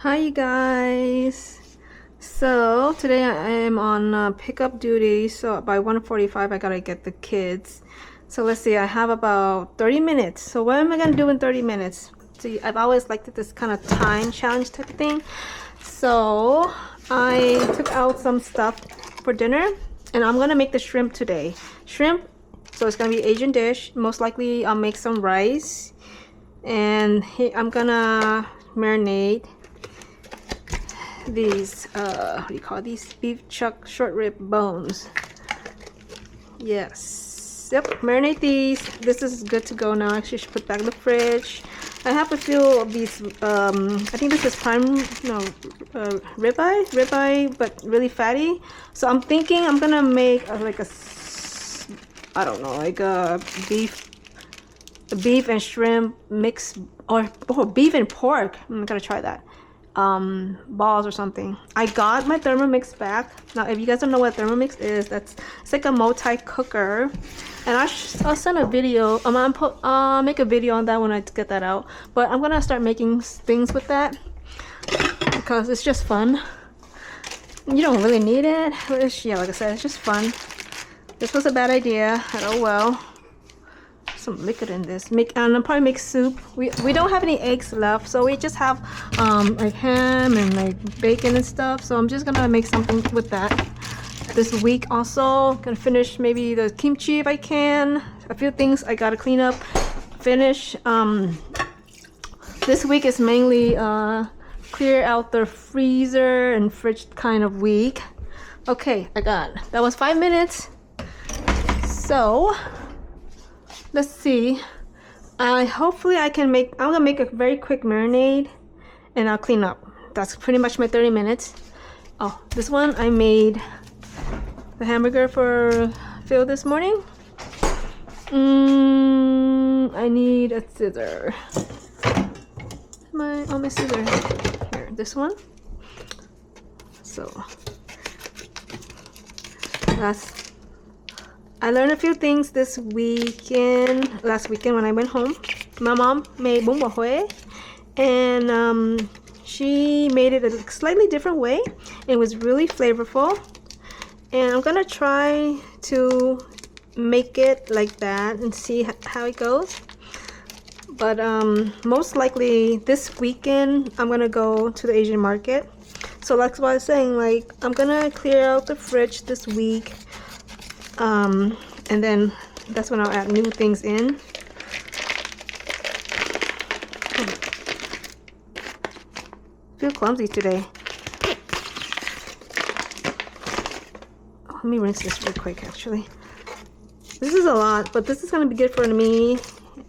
Hi you guys. So today I am on pickup duty, so by 1:45 I gotta get the kids. So let's see, I have about 30 minutes. So what am I gonna do in 30 minutes? See, I've always liked this kind of time challenge type of thing. So I took out some stuff for dinner and I'm gonna make the shrimp today. Shrimp, so it's gonna be Asian dish. Most likely I'll make some rice, and I'm gonna marinate these what do you call these, beef chuck short rib bones. Yes, yep, marinate these. This is good to go now. Actually should put back in the fridge. I have a few of these I think this is ribeye, but really fatty. So I'm thinking I'm gonna make like a, I don't know, like a beef and shrimp mix, or beef and pork. I'm gonna try that. Balls or something. I got my Thermomix back. Now if you guys don't know what Thermomix is, it's like a multi-cooker, and I'll send a video. I'll make a video on that when I get that out, but I'm gonna start making things with that because it's just fun. You don't really need it. Yeah, like I said, it's just fun. This was a bad idea, but oh well. Some liquid in this. And I'll probably make soup. We don't have any eggs left, so we just have like ham and like bacon and stuff. So I'm just gonna make something with that this week. Also gonna finish maybe the kimchi if I can. A few things I gotta clean up, finish. This week is mainly clear out the freezer and fridge kind of week. Okay, that was 5 minutes. So let's see. Hopefully I can I'm gonna make a very quick marinade and I'll clean up. That's pretty much my 30 minutes. Oh, this one I made the hamburger for Phil this morning. I need a scissor. My scissor. Here, this one. So I learned a few things this weekend. Last weekend when I went home, my mom made bún bò Huế, and she made it a slightly different way. It was really flavorful, and I'm gonna try to make it like that and see how it goes. But most likely this weekend I'm gonna go to the Asian market. So that's why I was saying, like, I'm gonna clear out the fridge this week. And then that's when I'll add new things in. I feel clumsy today. Oh, let me rinse this real quick actually. This is a lot, but this is gonna be good for me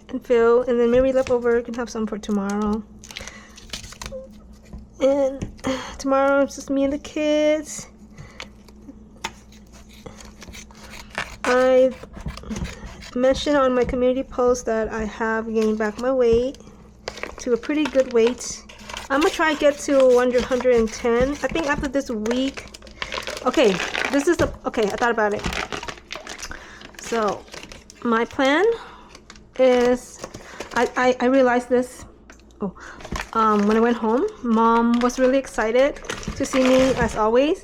and Phil, and then maybe leftover can have some for tomorrow. And tomorrow it's just me and the kids. I mentioned on my community post that I have gained back my weight to a pretty good weight. I'm gonna try to get to under 110. I think after this week. Okay, I thought about it. So my plan is, I realized this when I went home. Mom was really excited to see me as always,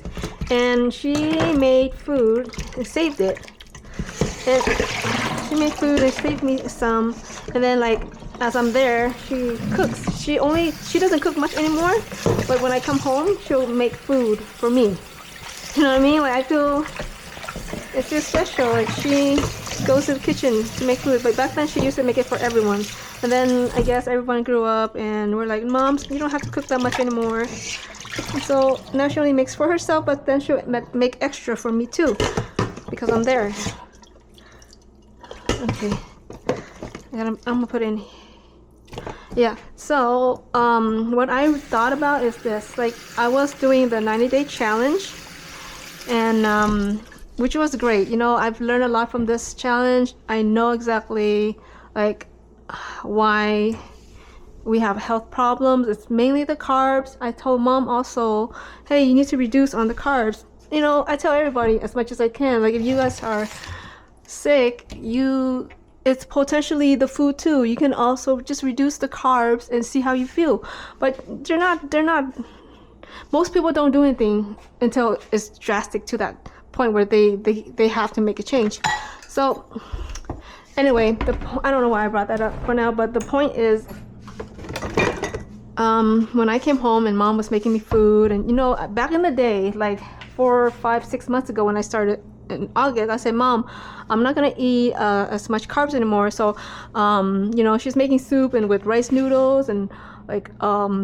and she made food and saved it. And she made food and saved me some, and then like as I'm there, she cooks. She doesn't cook much anymore, but when I come home she'll make food for me. You know what I mean? Like it feels special. Like she goes to the kitchen to make food, but back then she used to make it for everyone. And then I guess everyone grew up and we're like, Moms, you don't have to cook that much anymore. And so now she only makes for herself, but then she'll make extra for me too, because I'm there. Okay, I'm gonna put in. Yeah, so what I thought about is this. Like, I was doing the 90-day challenge, and which was great. You know, I've learned a lot from this challenge. I know exactly like why we have health problems. It's mainly the carbs. I told Mom also, hey, you need to reduce on the carbs. You know, I tell everybody as much as I can. Like, if you guys are sick, you it's potentially the food too. You can also just reduce the carbs and see how you feel. But they're not most people don't do anything until it's drastic to that point where they have to make a change. So anyway, I don't know why I brought that up for now, but the point is, when I came home and mom was making me food, and you know, back in the day, like 4, 5, 6 months ago when I started in August, I said, Mom, I'm not gonna eat as much carbs anymore. So you know, she's making soup and with rice noodles, and like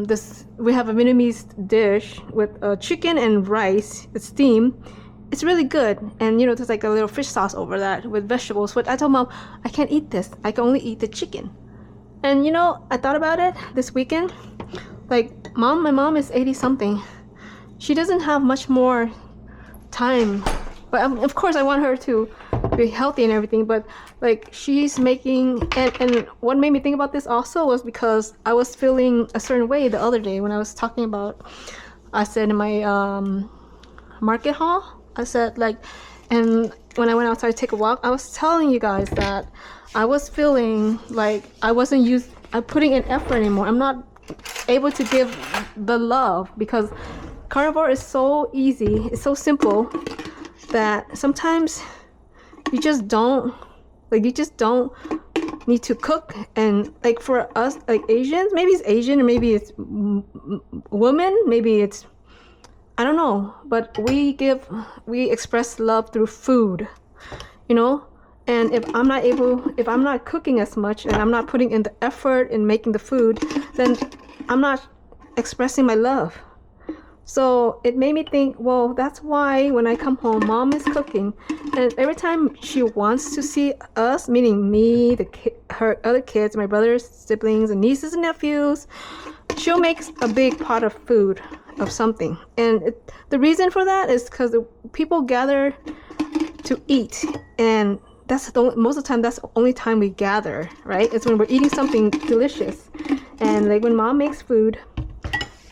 this, we have a Vietnamese dish with chicken and rice, it's steamed. It's really good, and you know, there's like a little fish sauce over that with vegetables. But I told Mom, I can't eat this, I can only eat the chicken. And you know, I thought about it this weekend. Like, my mom is 80 something. She doesn't have much more time. But of course I want her to be healthy and everything, but like, she's making, and what made me think about this also was because I was feeling a certain way the other day when I was talking about, I said in my market haul, I said like, and when I went outside to take a walk, I was telling you guys that I was feeling like I'm putting in effort anymore. I'm not able to give the love, because carnivore is so easy, it's so simple, that sometimes you just don't need to cook. And like, for us, like Asians, maybe it's Asian, or maybe it's women, maybe it's, I don't know, but we express love through food, you know. And if I'm not cooking as much, and I'm not putting in the effort in making the food, then I'm not expressing my love. So it made me think, well, that's why when I come home, mom is cooking, and every time she wants to see us, meaning me, her other kids, my brother's siblings and nieces and nephews, she'll make a big pot of food of something. And the reason for that is because people gather to eat, and most of the time that's the only time we gather, right? It's when we're eating something delicious. And like, when mom makes food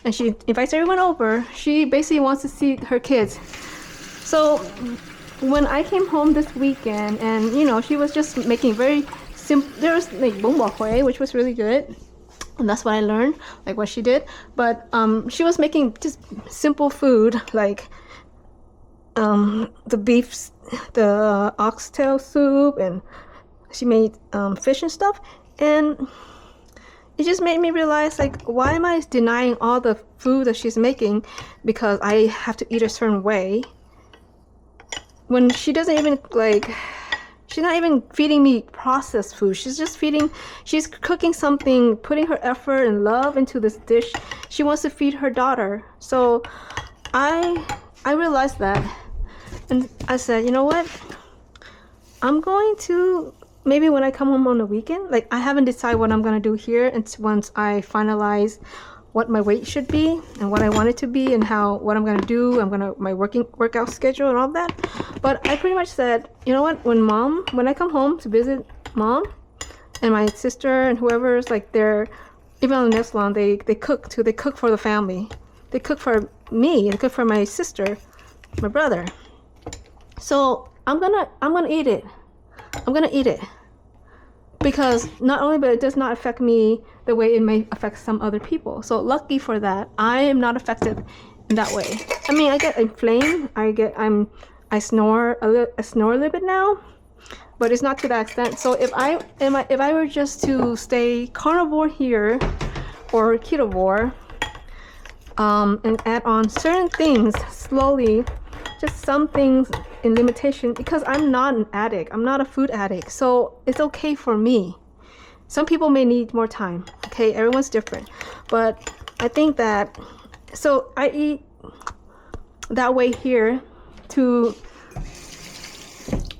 and she invites everyone over, she basically wants to see her kids. So when I came home this weekend, and you know, she was just making very simple, there was like bông bò Huế, which was really good, and that's what I learned, like what she did. But she was making just simple food, like the oxtail soup, and she made fish and stuff. And it just made me realize, like, why am I denying all the food that she's making because I have to eat a certain way, when she doesn't even, like, she's not even feeding me processed food. She's cooking something, putting her effort and love into this dish. She wants to feed her daughter. So I realized that, and I said, you know what, I'm going to, maybe when I come home on the weekend, like, I haven't decided what I'm going to do here, and once I finalize what my weight should be and what I want it to be and what I'm going to do, my workout schedule and all that. But I pretty much said, you know what, when I come home to visit mom and my sister and whoever's, like, they're, even on the next one, they cook too. They cook for the family. They cook for me. They cook for my sister, my brother. So I'm gonna eat it. I'm gonna eat it, because not only, but it does not affect me the way it may affect some other people. So lucky for that, I am not affected in that way. I mean, I get inflamed. I snore a little bit now, but it's not to that extent. So if I were just to stay carnivore here, or ketovore, and add on certain things slowly, just some things in limitation, because I'm not an addict, I'm not a food addict, so it's okay for me. Some people may need more time, okay, everyone's different, but I think that, so I eat that way here to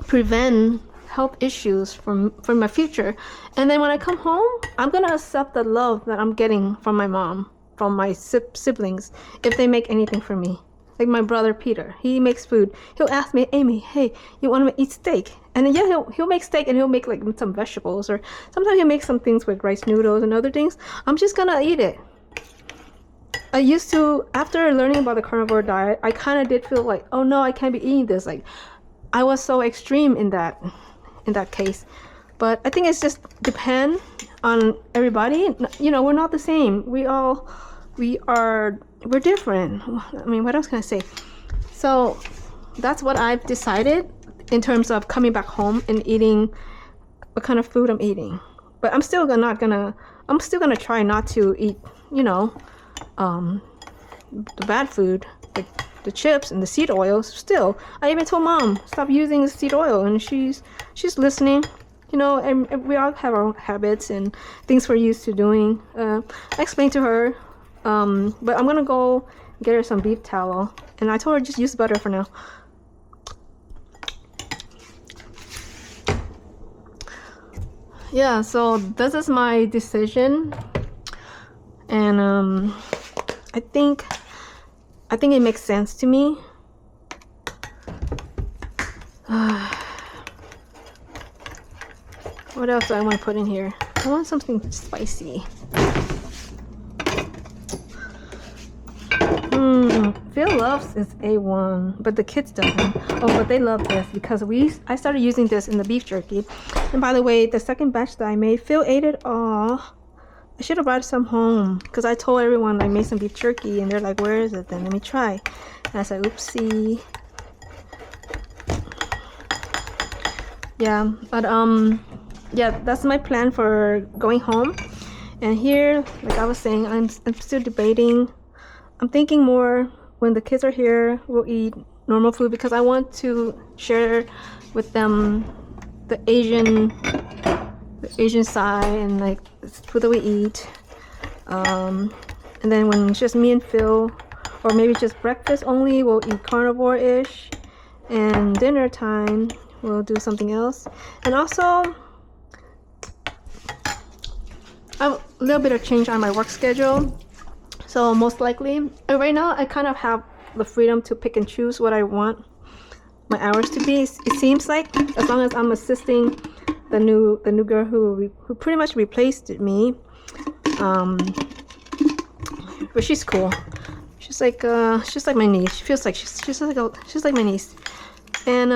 prevent health issues from my future. And then when I come home, I'm gonna accept the love that I'm getting from my mom, from my siblings, if they make anything for me. Like my brother Peter, he makes food. He'll ask me, Amy, hey, you want to eat steak? And then, yeah, he'll make steak, and he'll make like some vegetables, or sometimes he'll make some things with rice noodles and other things. I'm just gonna eat it. I used to, after learning about the carnivore diet, I kind of did feel like, oh no, I can't be eating this. Like, I was so extreme in that case. But I think it's just depend on everybody. You know, we're not the same. We're different. I mean, what else can I say? So that's what I've decided in terms of coming back home and eating what kind of food I'm eating. But I'm still gonna try not to eat, you know, the bad food, like the chips and the seed oils. Still, I even told Mom stop using the seed oil, and she's listening. You know, and we all have our own habits and things we're used to doing. I explained to her, but I'm gonna go get her some beef tallow, and I told her just use butter for now. Yeah, so this is my decision, and I think it makes sense to me. What else do I want to put in here? I want something spicy. Phil loves is A1, but the kids doesn't. Oh, but they love this because I started using this in the beef jerky. And by the way, the second batch that I made, Phil ate it all. I should have brought some home because I told everyone I made some beef jerky, and they're like, "Where is it? Then let me try." And I said, "Oopsie." Yeah, but yeah, that's my plan for going home. And here, like I was saying, I'm still debating. I'm thinking more when the kids are here, we'll eat normal food because I want to share with them the Asian side and like the food that we eat. And then when it's just me and Phil, or maybe just breakfast only, we'll eat carnivore-ish. And dinner time, we'll do something else. And also, I have a little bit of change on my work schedule. So most likely, right now I kind of have the freedom to pick and choose what I want my hours to be. It seems like as long as I'm assisting the new girl who pretty much replaced me, but she's cool. She's like my niece. She feels like she's like my niece, and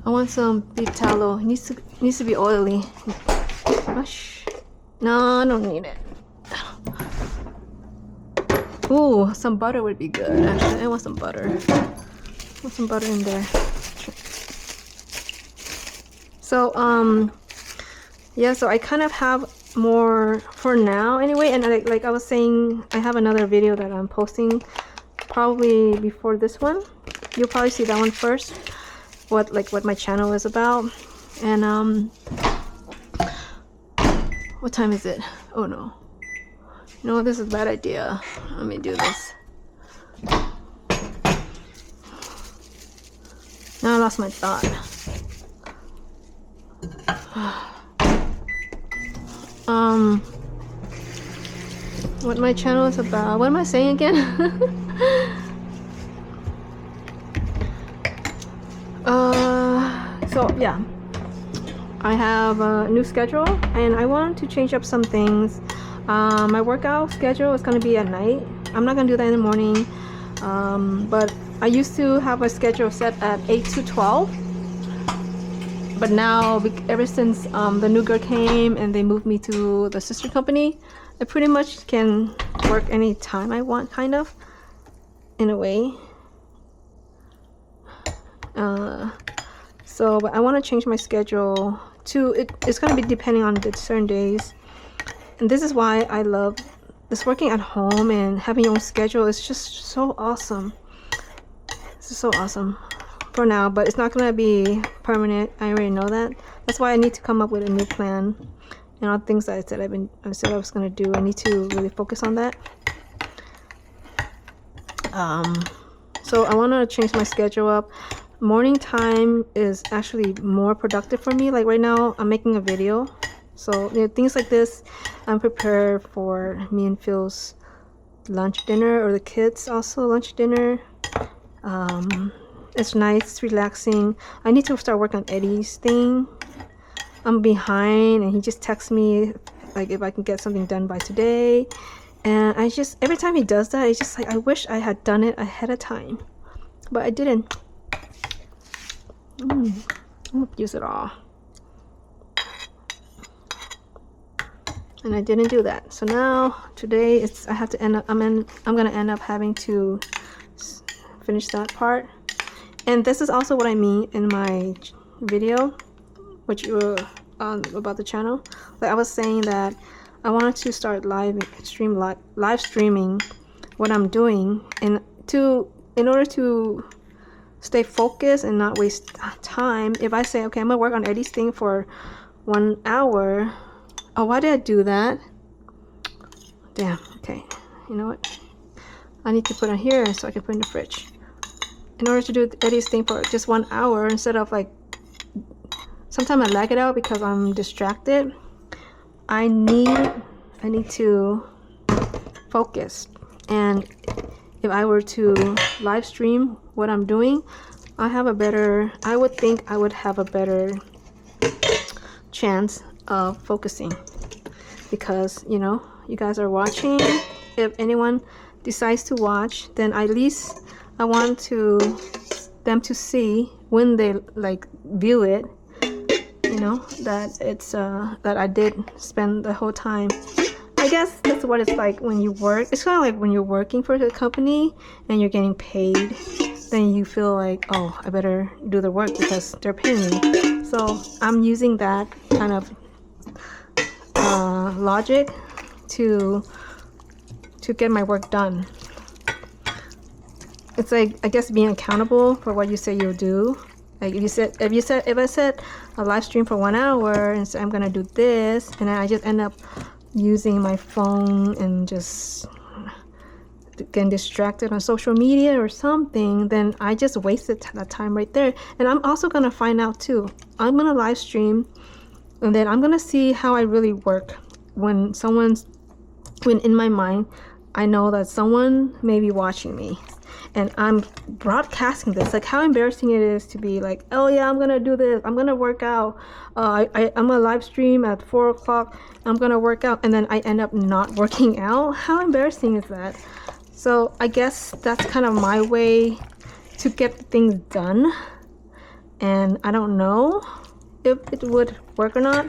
I want some beef tallow. It needs to be oily. Gosh. No, I don't need it. Ooh, some butter would be good. Actually, I want some butter. I want some butter in there. So, yeah. So I kind of have more for now, anyway. And like I was saying, I have another video that I'm posting probably before this one. You'll probably see that one first. What my channel is about. And what time is it? Oh no, no, this is a bad idea. Let me do this. Now I lost my thought. What my channel is about. What am I saying again? So yeah, I have a new schedule and I want to change up some things. My workout schedule is going to be at night. I'm not going to do that in the morning, but I used to have a schedule set at 8 to 12, but now ever since the new girl came and they moved me to the sister company, I pretty much can work any time I want, kind of, in a way. So but I want to change my schedule to it's going to be depending on the certain days. And this is why I love this working at home and having your own schedule. Is just so awesome. This is so awesome for now, but it's not going to be permanent. I already know that. That's why I need to come up with a new plan and all the things that I said I was going to do. I need to really focus on that. So I want to change my schedule up. Morning time is actually more productive for me. Like right now I'm making a video, so you know, things like this, I'm prepared for me and Phil's lunch dinner, or the kids also lunch dinner. It's nice, it's relaxing. I need to start working on Eddie's thing. I'm behind and he just texts me like if I can get something done by today, And I just, every time he does that, it's just like, I wish I had done it ahead of time, but I didn't. I'm gonna use it all. And I didn't do that. So now today I have to end up, I'm gonna end up having to finish that part. And this is also what I mean in my video, which about the channel. Like I was saying that I wanted to start live streaming what I'm doing, and in order to stay focused and not waste time. If I say, okay, I'm gonna work on Eddie's thing for 1 hour. Oh, why did I do that? Damn. Okay, you know what? I need to put it here so I can put it in the fridge. In order to do Eddie's thing for just 1 hour, instead of like, sometimes I lag it out because I'm distracted. I need to focus. And if I were to live stream what I'm doing, I would think I would have a better chance of focusing, because you know, you guys are watching. If anyone decides to watch, then at least I want them to see when they like view it, you know, that it's that I did spend the whole time. I guess that's what it's like when you work. It's kind of like when you're working for the company and you're getting paid, then you feel like, oh, I better do the work because they're paying me. So I'm using that kind of logic to get my work done. It's like, I guess, being accountable for what you say you'll do. Like if I said a live stream for 1 hour and say I'm gonna do this, and then I just end up using my phone and just getting distracted on social media or something, then I just wasted that time right there. And I'm also gonna find out too. I'm gonna live stream, and then I'm gonna see how I really work when in my mind I know that someone may be watching me, and I'm broadcasting this. Like how embarrassing it is to be like, oh yeah, I'm gonna do this, I'm gonna work out, I'm gonna live stream at 4 o'clock, I'm gonna work out, and then I end up not working out. How embarrassing is that? So I guess that's kind of my way to get things done, and I don't know if it would work or not.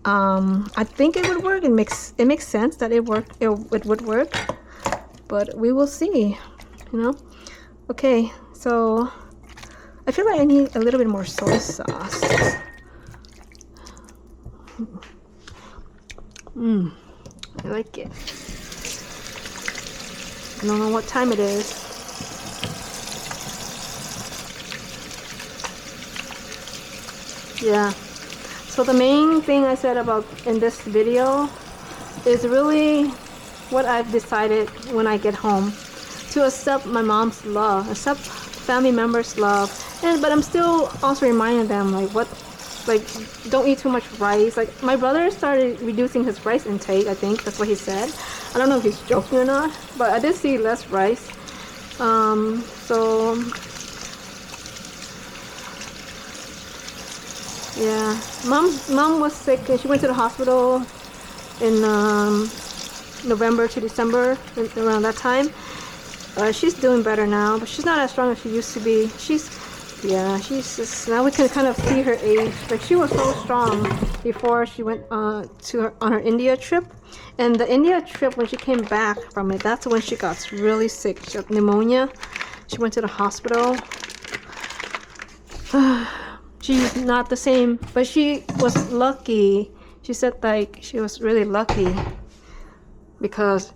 I think it would work. It makes sense that it would work, but we will see, you know. Okay, so I feel like I need a little bit more soy sauce. I like it. I don't know what time it is. Yeah. So the main thing I said about in this video is really what I've decided when I get home, to accept my mom's love, accept family members' love, but I'm still also reminding them like don't eat too much rice. Like my brother started reducing his rice intake. I think that's what he said. I don't know if he's joking or not, but I did see less rice. So yeah, mom was sick and she went to the hospital in November to December, around that time. She's doing better now, but she's not as strong as she used to be. She's just, now we can kind of see her age. Like she was so strong before she went on her India trip. And the India trip, when she came back from it, that's when she got really sick. She got pneumonia. She went to the hospital. She's not the same, but she was lucky. She said like she was really lucky because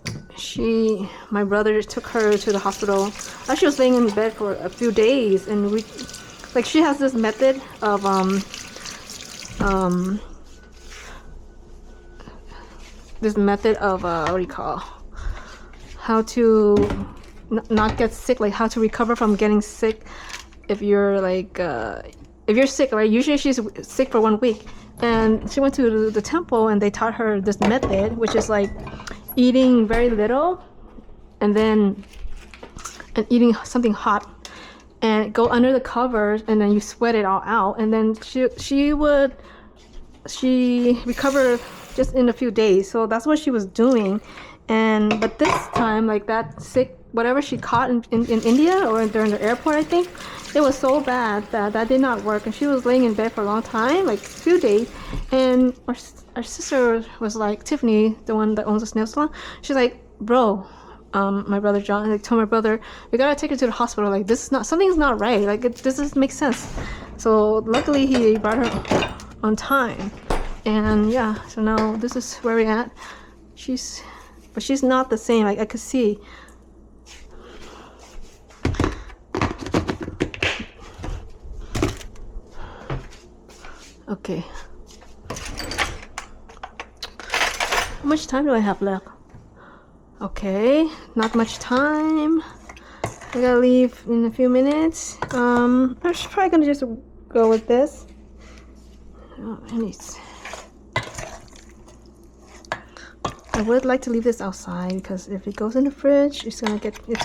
my brother took her to the hospital. She was laying in bed for a few days, and she has this method of what do you call, how to not get sick, like how to recover from getting sick. If you're like if you're sick, right? Usually she's sick for 1 week, and she went to the temple and they taught her this method, which is like eating very little and eating something hot and go under the covers, and then you sweat it all out, and then she recovered just in a few days. So that's what she was doing, But this time, like that sick whatever she caught in India or during the airport, I think it was so bad that did not work, and she was laying in bed for a long time, like a few days. And our sister was like, Tiffany, the one that owns the nail salon, she's like, bro, my brother John, like, told my brother, we gotta take her to the hospital, like this is not, something's not right, like this doesn't make sense. So luckily he brought her on time, and yeah, so now this is where we're at. But she's not the same, like I could see. Okay, how much time do I have left? Okay, not much time. I gotta leave in a few minutes. I'm probably gonna just go with this. Oh, I would like to leave this outside because if it goes in the fridge, it's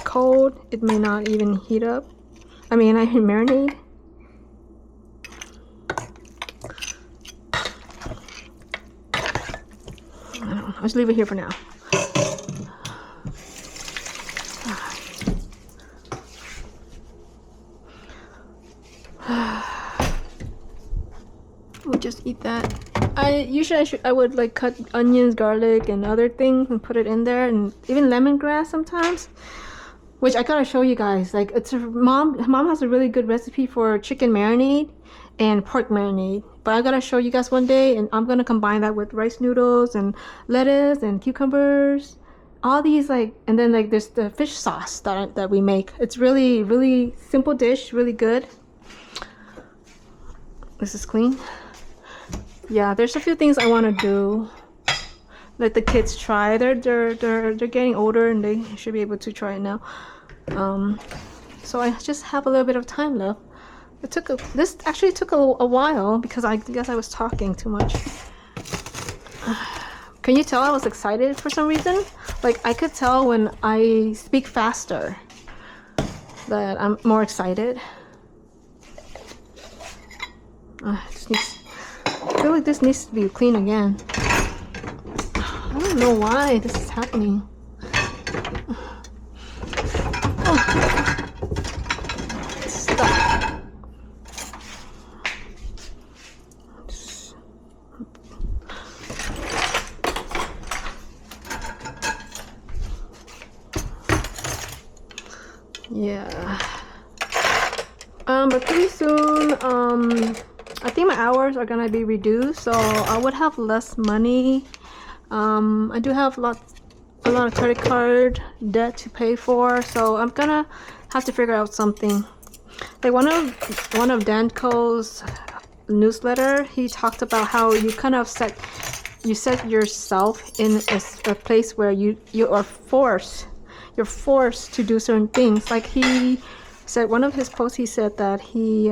cold. It may not even heat up. I mean, I can marinate. I don't know. I'll just leave it here for now. We'll just eat that. I would like cut onions, garlic, and other things and put it in there, and even lemongrass sometimes. Which I gotta show you guys. Like, it's mom has a really good recipe for chicken marinade and pork marinade. But I gotta show you guys one day, and I'm gonna combine that with rice noodles and lettuce and cucumbers. All these, like, and then like there's the fish sauce that we make. It's really, really simple dish, really good. This is clean. Yeah, there's a few things I want to do. Let the kids try. They're getting older and they should be able to try it now. So I just have a little bit of time left. This actually took a while because I guess I was talking too much. Can you tell I was excited for some reason? Like, I could tell when I speak faster that I'm more excited. I feel like this needs to be clean again. I don't know why this is happening. Oh. Stop. Yeah. But pretty soon, I think my hours are gonna be reduced, so I would have less money. I do have a lot of credit card debt to pay for, so I'm gonna have to figure out something. Like one of Danco's newsletter, he talked about how you kind of set yourself in a place where you are forced to do certain things. Like he said, one of his posts, he said that he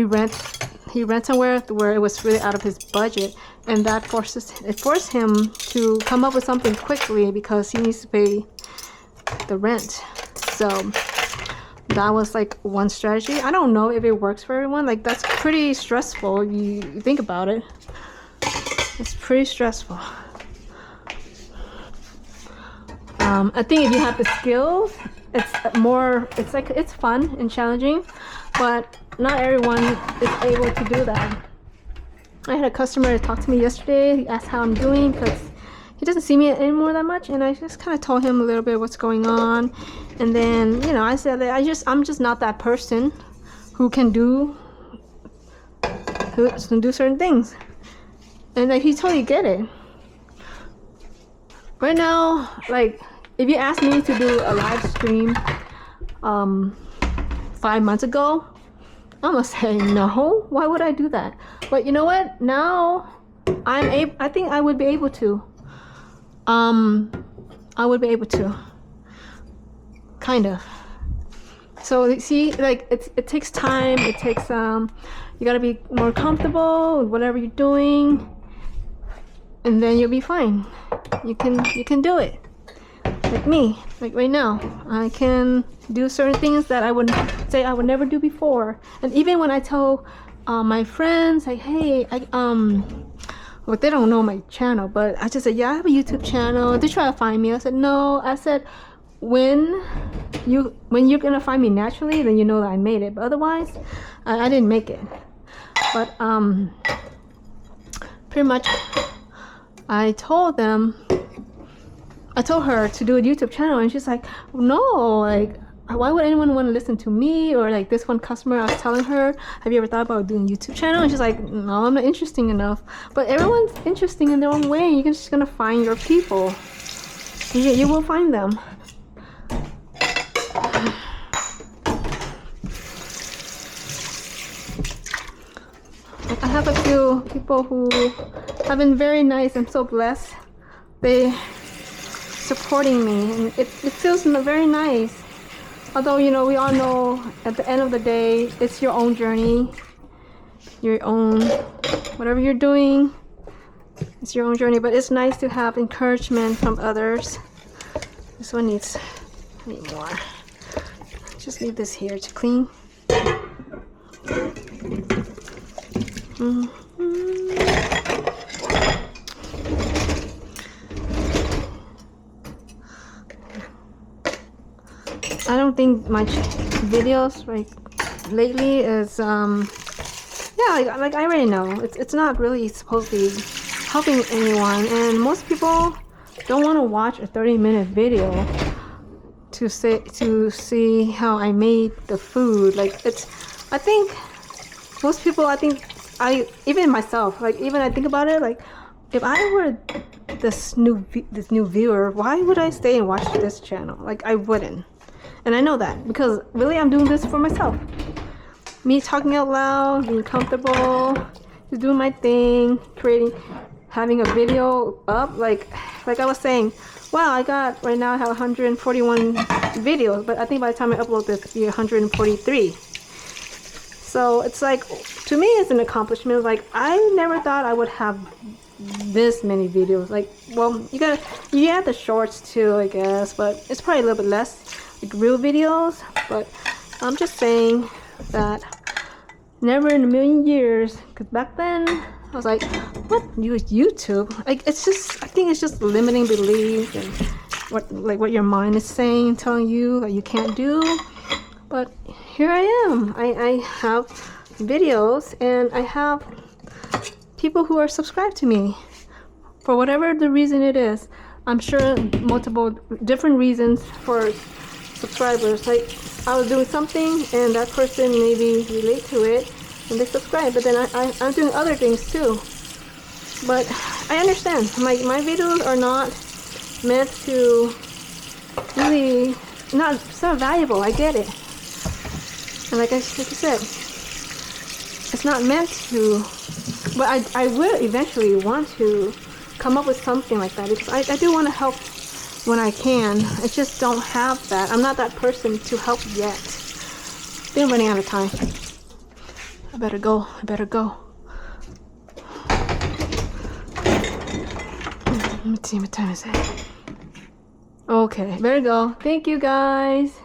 rent somewhere where it was really out of his budget, and that forced him to come up with something quickly because he needs to pay the rent. So that was like one strategy. I don't know if it works for everyone. Like, that's pretty stressful. You think about it. It's pretty stressful. I think if you have the skills, it's fun and challenging, but not everyone is able to do that. I had a customer talk to me yesterday. He asked how I'm doing because he doesn't see me anymore that much, and I just kind of told him a little bit what's going on. And then, you know, I said that I'm just not that person who can do certain things, and like, he totally get it. Right now, like, if you asked me to do a live stream 5 months ago, I'm gonna say no. Why would I do that? But you know what? Now I think I would be able to. I would be able to. Kind of. So see, like, it takes time. It takes you gotta be more comfortable with whatever you're doing, and then you'll be fine. You can do it. Like me, like right now, I can do certain things that I would say I would never do before. And even when I tell my friends, like, hey, Well, they don't know my channel, but I just said, yeah, I have a YouTube channel. They try to find me. I said, no. I said, when you're gonna find me naturally, then you know that I made it. But otherwise, I didn't make it. But pretty much, I told her to do a YouTube channel, and she's like, no, like, why would anyone want to listen to me? Or like this one customer, I was telling her, have you ever thought about doing a YouTube channel? And she's like, no, I'm not interesting enough. But everyone's interesting in their own way. You're just gonna find your people. You will find them. I have a few people who have been very nice. I'm so blessed. They supporting me, and it feels very nice. Although, you know, we all know at the end of the day, it's your own journey, your own, whatever you're doing, it's your own journey. But it's nice to have encouragement from others. This one needs more. Just leave this here to clean. I don't think my videos like lately is yeah, like I already know it's not really supposed to be helping anyone, and most people don't want to watch a 30-minute video to see how I made the food. Like, I think most people, even myself, like, even I think about it, like, if I were this new viewer, why would I stay and watch this channel? Like, I wouldn't. And I know that because really I'm doing this for myself. Me talking out loud, being comfortable, just doing my thing, having a video up, like I was saying, wow, right now I have 141 videos, but I think by the time I upload this, it'll be 143. So it's like, to me, it's an accomplishment. Like, I never thought I would have this many videos. Like, well, you add the shorts too, I guess, but it's probably a little bit less, like real videos. But I'm just saying that never in a million years, because back then I was like, what, use YouTube? Like, it's just, I think it's just limiting beliefs and what your mind is saying, telling you that you can't do. But here I am. I have videos, and I have people who are subscribed to me for whatever the reason it is. I'm sure multiple different reasons for subscribers. Like, I was doing something and that person maybe relate to it and they subscribe, but then I'm doing other things too. But I understand, my videos are not meant to really, it's not valuable. I get it. And like I said, it's not meant to, but I will eventually want to come up with something like that, because I do want to help when I can. I just don't have that. I'm not that person to help yet. Been running out of time. I better go. Let me see what time is it. Okay, better go. Thank you guys.